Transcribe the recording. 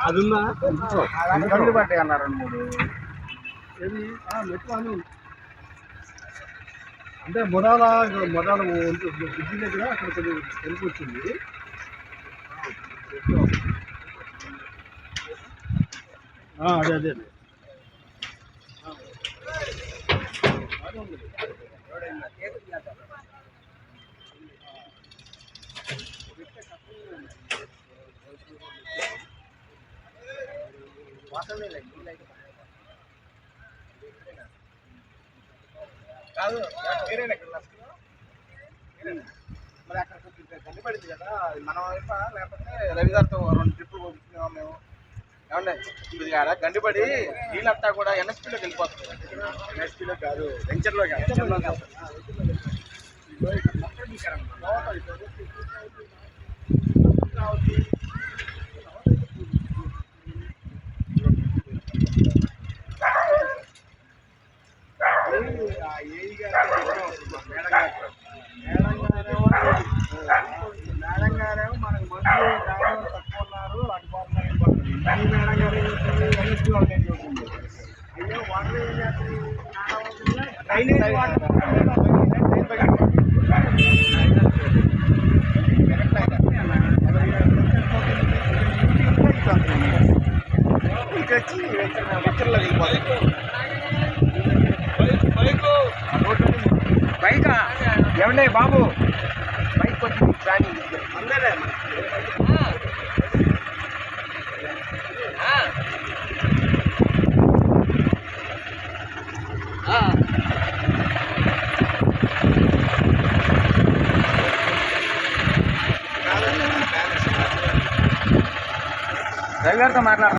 అది ఉందా కళ్ళు పట్టాయి అన్నారు 2-3 ఏది మెట్లు అని అంటే మొదల బ్రిడ్జి దగ్గర అక్కడ కొంచెం తెలుపు వచ్చింది. అదే అదే కాదు మీరేనా ఇక్కడ మరి అక్కడ కొంచెం గండిపడింది కదా, మనం వైపా లేకపోతే రవి గారితో 2 ట్రిప్పులు పంపించినాము మేము. ఏమంటే ఇది కాదా గండిపడి నీళ్ళంతా కూడా ఎన్ఎస్పీలోకి వెళ్ళిపోతుంది. ఎన్ఎస్పీలో కాదు, వెంచర్లోకి మేడం గారేమో మనకు మందులు డ్రైవర్ తక్కువ ఉన్నారు అటుపోతున్నారు మేడం గారు ఎన్ఎస్పీ వాళ్ళకి చూస్తుంది. అయ్యో వాటర్ ఏం చేస్తుంది, డ్రైనేజ్ వాటర్ వచ్చి వెచ్చర్లో వెళ్ళిపోతుంది. బైకా ఏమండే బాబు, బైక్ వచ్చి ప్లానింగ్ అందరే డ్రైవర్తో మాట్లాడ